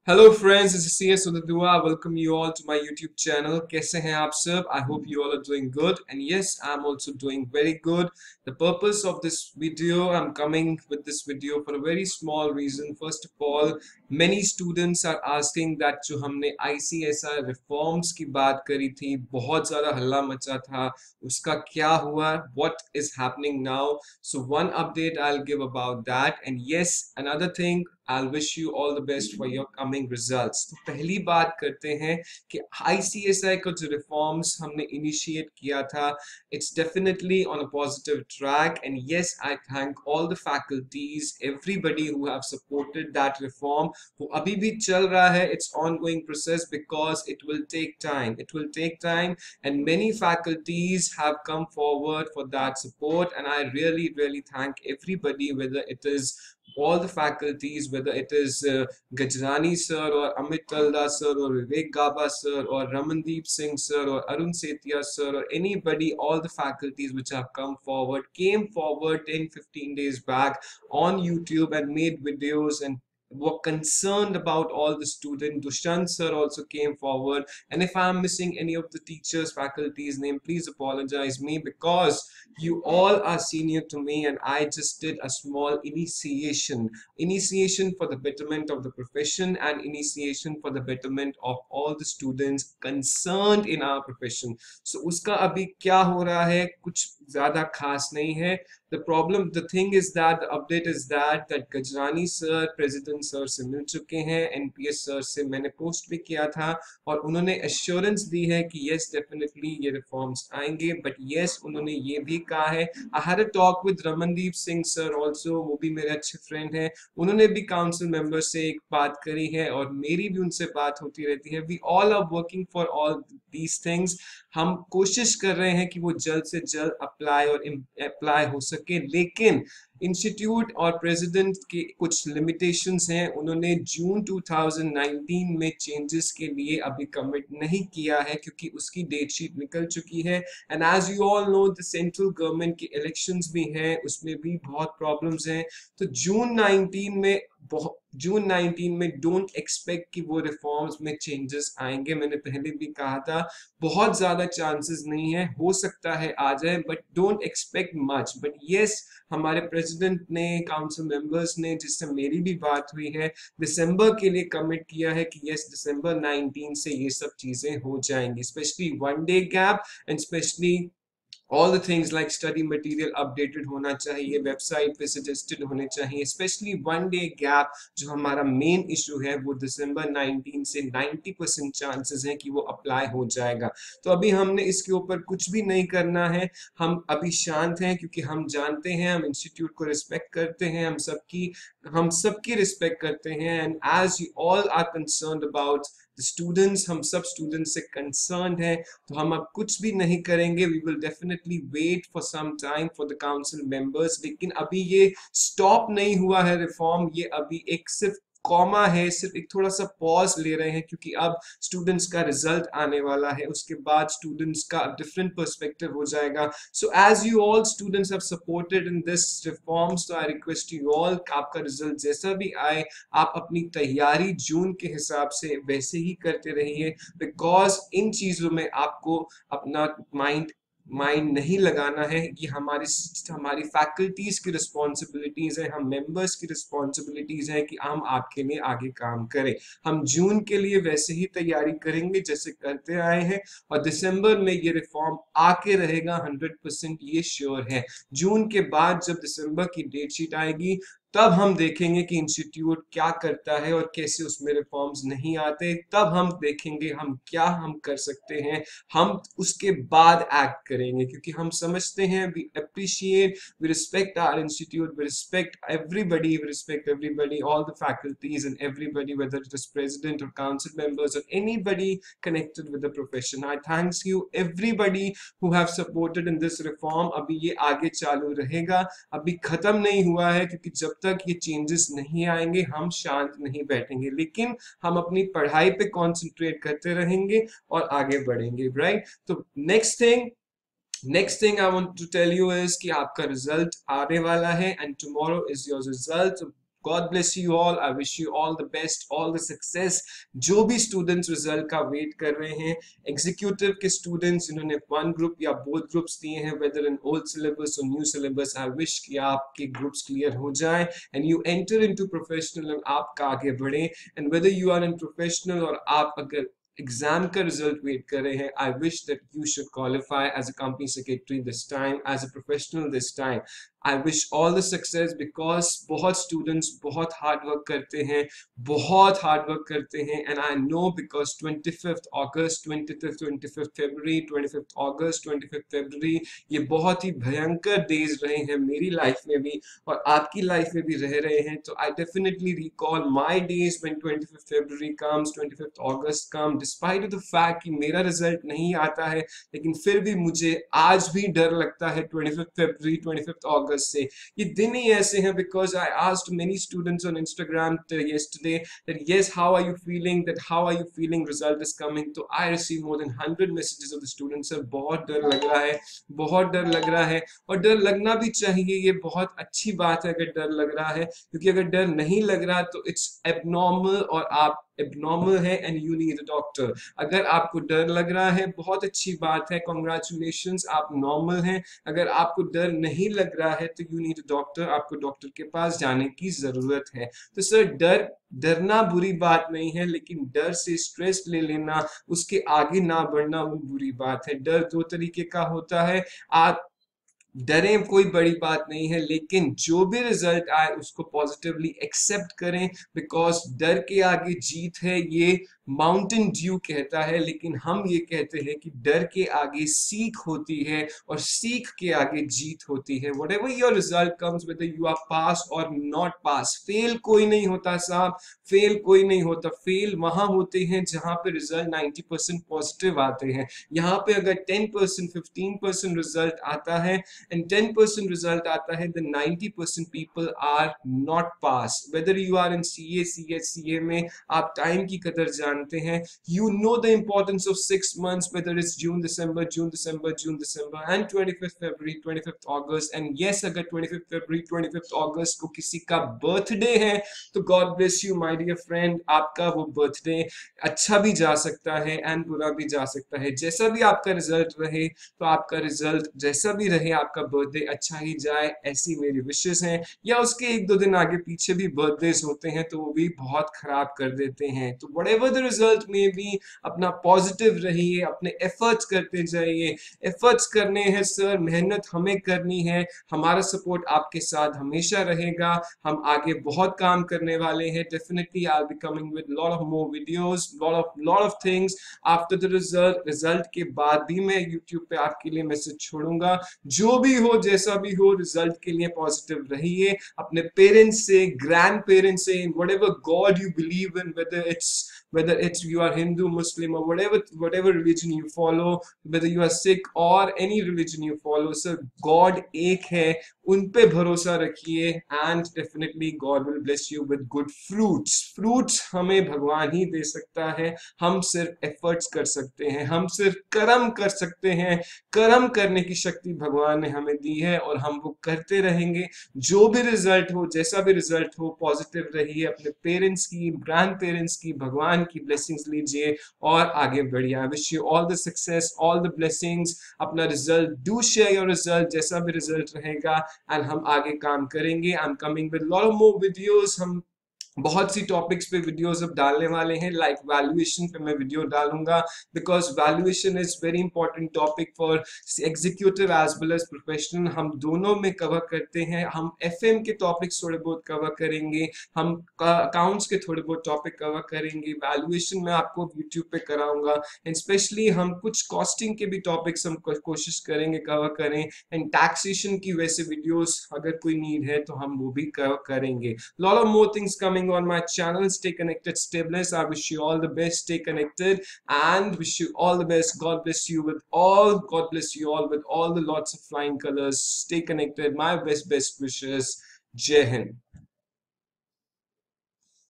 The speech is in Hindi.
Hello friends, this is CS Udadua. I welcome you all to my YouTube channel. कैसे हैं आप सब? I hope you all are doing good. And yes, I'm also doing very good. The purpose of this video, I'm coming with this video for a very small reason. First of all, many students are asking that जो हमने ICSI reforms की बात करी थी, बहुत ज़्यादा हल्ला मचा था, उसका क्या हुआ? What is happening now? So one update I'll give about that. And yes, another thing, I'll wish you all the best for your coming results. तो पहली बात करते हैं कि ICSI का जो reforms हमने initiate किया था, it's definitely on a positive track. And yes, I thank all the faculties, everybody who have supported that reform. वो अभी भी चल रहा है, it's ongoing process because it will take time. It will take time, and many faculties have come forward for that support. And I really thank everybody, whether it is all the faculties, whether it is Gajrani sir or Amit Talda sir or Vivek Gaba sir or Ramandeep Singh sir or Arun Setia sir or anybody, all the faculties which have come forward, came forward 10-15 days back on YouTube and made videos and were concerned about all the students. Dushyant sir also came forward, and if I am missing any of the teachers, faculties name, please apologize me, because you all are senior to me and I just did a small initiation for the betterment of the profession and initiation for the betterment of all the students concerned in our profession. So uska abhi kya ho raha hai, kuch zyada khas nahi hai. The thing is that the update is that Gajrani sir, President sir से मिल चुके हैं, NPS sir से मैंने पोस्ट भी किया था और उन्होंने assurance दी है कि yes definitely ये reforms आएंगे. But yes, उन्होंने ये भी कहा है, I had a talk with Ramandeep Singh sir also, वो भी मेरे अच्छे friend हैं, उन्होंने भी council member से एक बात करी है और मेरी भी उनसे बात होती रहती है. We all are working for all these things. हम कोशिश कर रहे हैं कि वो जल्द से जल्द अप्लाई हो सके, लेकिन इंस्टीट्यूट और प्रेसिडेंट के कुछ लिमिटेशंस हैं. उन्होंने जून 2019 में चेंजेस के लिए अभी कमिट नहीं किया है क्योंकि उसकी डेट शीट निकल चुकी है. And as you all know, the central government के इलेक्शंस भी हैं, उसमें भी बहुत प्रॉब्लम्स हैं. तो जून 19 में डोंट एक्सपेक्ट कि वो रिफॉर्म्स में चेंजेस आएंगे. मैंने पहले भी कहा था, बहुत ज्यादा चांसेस नहीं है, हो सकता है आ जाए, but don't expect much. But yes, हमारे प्रेसिडेंट ने, काउंसिल मेंबर्स ने, जिससे मेरी भी बात हुई है, दिसंबर के लिए कमिट किया है कि यस दिसंबर 19 से ये सब चीजें हो जाएंगी. Specially one day gap and specially all the things like study material updated होना चाहिए, वेबसाइट पे सजेस्टेड होने चाहिए. स्पेशली वन डे गैप जो हमारा मेन इशू है, वो दिसंबर 19 से 90% चांसेस हैं कि वो अप्लाई हो जाएगा. तो अभी हमने इसके ऊपर कुछ भी नहीं करना है, हम अभी शांत हैं क्योंकि हम जानते हैं, हम इंस्टीट्यूट को रिस्पेक्ट करते हैं, हम सबकी रिस्पेक्ट करते हैं. And as you all are concerned about the students, हम सब स्टूडेंट्स से कंसर्न्ड हैं, तो हम अब कुछ भी नहीं करेंगे. We will definitely wait for some time for the council members. लेकिन अभी ये स्टॉप नहीं हुआ है रिफॉर्म, ये अभी एक सिर्फ कॉमा है, सिर्फ एक थोड़ा सा पॉज ले रहे हैं क्योंकि अब स्टूडेंट्स का रिजल्ट आने वाला है, उसके बाद स्टूडेंट्स का डिफरेंट पर्सपेक्टिव हो जाएगा. So as you all students have supported in this reforms, तो आई रिक्वेस्ट यू ऑल, आपका रिजल्ट जैसा भी आए, आप अपनी तैयारी जून के हिसाब से वैसे ही करते रहिए, बिकॉज इन चीजों में आपको अपना माइंड नहीं लगाना है. ये हमारी फैकल्टीज की रिस्पॉन्सिबिलिटीज है, हम मेंबर्स की रिस्पॉन्सिबिलिटीज है कि हम आपके लिए आगे काम करें. हम जून के लिए वैसे ही तैयारी करेंगे जैसे करते आए हैं, और दिसंबर में ये रिफॉर्म आके रहेगा 100%, ये श्योर है. जून के बाद जब दिसंबर की डेट शीट आएगी, तब हम देखेंगे कि इंस्टीट्यूट क्या करता है और कैसे उसमें रिफॉर्म्स नहीं आते. तब हम देखेंगे हम कर सकते हैं, हम उसके बाद एक्ट करेंगे, क्योंकि हम समझते हैं, we appreciate, we respect our institute, we respect everybody, all the faculties and everybody, whether it is president और काउंसिल मेंबर्स और anybody connected with the profession. I thanks you everybody who have supported in this reform. अभी ये आगे चालू रहेगा, अभी खत्म नहीं हुआ है, क्योंकि जब तक ये चेंजेस नहीं आएंगे हम शांत नहीं बैठेंगे, लेकिन हम अपनी पढ़ाई पे कंसंट्रेट करते रहेंगे और आगे बढ़ेंगे. राइट? तो next thing I want to tell you is कि आपका रिजल्ट आने वाला है, and tomorrow is your result. God bless you all. I wish you all the best, all the success. जो भी स्टूडेंट्स रिजल्ट का वेट कर रहे हैं, एग्जीक्यूटिव के स्टूडेंट्स जिन्होंने वन ग्रुप या बोथ ग्रुप्स दिए हैं, वेदर इन ओल्ड सिलेबस और न्यू सिलेबस, आई विश कि आपके ग्रुप्स क्लियर हो जाएं and you enter into professional एंड आप आगे बढ़े. And whether you are in professional और आप अगर एग्जाम का रिजल्ट वेट कर रहे हैं, I wish that you should qualify as a company secretary this time, as a professional this time. I wish all the success because बहुत स्टूडेंट्स बहुत हार्ड वर्क करते हैं, बहुत हार्ड वर्क करते हैं. And I know because 25th अगस्त, 25th फरवरी, 25th अगस्त, 25th फरवरी, ये बहुत ही भयंकर डेज रहे हैं मेरी लाइफ में भी और आपकी लाइफ में भी रह रहे हैं. तो I definitely recall my days when 25th February comes, 25th August come, despite the fact कि मेरा रिजल्ट नहीं आता है, लेकिन फिर भी मुझे आज भी डर लगता है 25th फरवरी, 25th अगस्त से. ये दिन ही ऐसे हैं because I asked many students on Instagram yesterday that yes, how are you feeling, that how are you feeling, result is coming. तो I received more than 100 messages of the students, sir बहुत डर लग रहा है, बहुत डर लग रहा है. और डर लगना भी चाहिए, ये बहुत अच्छी बात है अगर डर लग रहा है, क्योंकि अगर डर नहीं लग रहा तो इट्स एबनॉर्मल और आप एबनॉर्मल है and you need a doctor. अगर आपको डर लग रहा है बहुत अच्छी बात है, कॉन्ग्रेचुलेशंस, आप नॉर्मल हैं. अगर आपको डर नहीं लग रहा है तो यू नीड अ डॉक्टर, आपको डॉक्टर के पास जाने की जरूरत है. तो सर डरना बुरी बात नहीं है, लेकिन डर से स्ट्रेस ले लेना, उसके आगे ना बढ़ना, वो बुरी बात है. डर दो तरीके का होता है. आप डरें कोई बड़ी बात नहीं है, लेकिन जो भी रिजल्ट आए उसको पॉजिटिवली एक्सेप्ट करें बिकॉज डर के आगे जीत है, ये माउंटेन ड्यू कहता है. लेकिन हम ये कहते हैं कि डर के आगे सीख होती है और सीख के आगे जीत होती है. Whatever your result comes, whether you are pass और नॉट पास, फेल कोई नहीं होता साहब, फेल कोई नहीं होता. फेल वहां होते हैं जहां पे रिजल्ट 90% पॉजिटिव आते हैं. यहाँ पे अगर 10%, 15% रिजल्ट आता है and 10% result आता है, then 90% people are not pass. Whether you are in CA, CS, CA में आप टाइम की कदर जानते हैं, you know the importance of 6 months, whether it's June, December, June, December, June, December and 25th February, 25th August. And yes, अगर 25th February, 25th August को किसी का बर्थडे है तो God bless you my dear friend, आपका वो बर्थडे अच्छा भी जा सकता है एंड बुरा भी जा सकता है. जैसा भी आपका रिजल्ट रहे, तो आपका रिजल्ट जैसा भी रहे, आपका बर्थडे अच्छा ही जाए, ऐसी मेरी विशेस हैं. या उसके 1-2 दिन आगे पीछे भी बर्थडेज होते हैं तो वो भी बहुत खराब कर देते हैं. तो व्हाटएवर द रिजल्ट में भी अपना पॉजिटिव रहिए, अपने एफर्ट्स करते जाइए. एफर्ट्स करने हैं सर, मेहनत हमें करनी है, हमारा सपोर्ट आपके साथ हमेशा रहेगा. हम आगे बहुत काम करने वाले हैं. Definitely I will be coming with lot of more videos, lot of things after the result के बाद भी मैं यूट्यूब पे आपके लिए मैसेज छोड़ूंगा. जो भी हो, जैसा भी हो, रिजल्ट के लिए पॉजिटिव रहिए. अपने पेरेंट्स से, ग्रैंड पेरेंट्स से, in whatever God you believe in, whether it's you are Hindu, Muslim or whatever religion you follow, whether you are Sikh or any religion you follow, sir God एक है, उन पे भरोसा रखिए and definitely God will bless you with good fruits हमें भगवान ही दे सकता है. हम सिर्फ एफर्ट्स कर सकते हैं, हम सिर्फ कर्म कर सकते हैं. कर्म करने की शक्ति भगवान ने हमें दी है और हम वो करते रहेंगे. जो भी रिजल्ट हो, जैसा भी रिजल्ट हो, पॉजिटिव रहिए. अपने पेरेंट्स की, ग्रैंड पेरेंट्स की, भगवान की ब्लेसिंग्स लीजिए और आगे बढ़िए. I wish you all the success, all the blessings. अपना result, do share your result, जैसा भी रिजल्ट रहेगा एंड हम आगे काम करेंगे. I am coming with lot of more videos. हम बहुत सी टॉपिक्स पे वीडियोस अब डालने वाले हैं. लाइक वैल्यूएशन पे मैं वीडियो डालूंगा because valuation is very important topic for executive as well as professional. हम दोनों में कवर करते हैं. हम एफएम के टॉपिक्स थोड़े बहुत कवर करेंगे, हम अकाउंट्स के थोड़े बहुत टॉपिक कवर करेंगे. वैल्यूएशन में आपको यूट्यूब पे कराऊंगा एंड स्पेशली हम कुछ कॉस्टिंग के भी टॉपिक्स हम कोशिश करेंगे कवर करें. एंड टैक्सेशन की वैसे वीडियोस अगर कोई नीड है तो हम वो भी कवर करेंगे. Lot of more things coming on my channel. Stay connected, stay blessed. I wish you all the best. Stay connected and wish you all the best. God bless you with all. God bless you all with all the lots of flying colors. Stay connected. My best wishes. Jai Hind.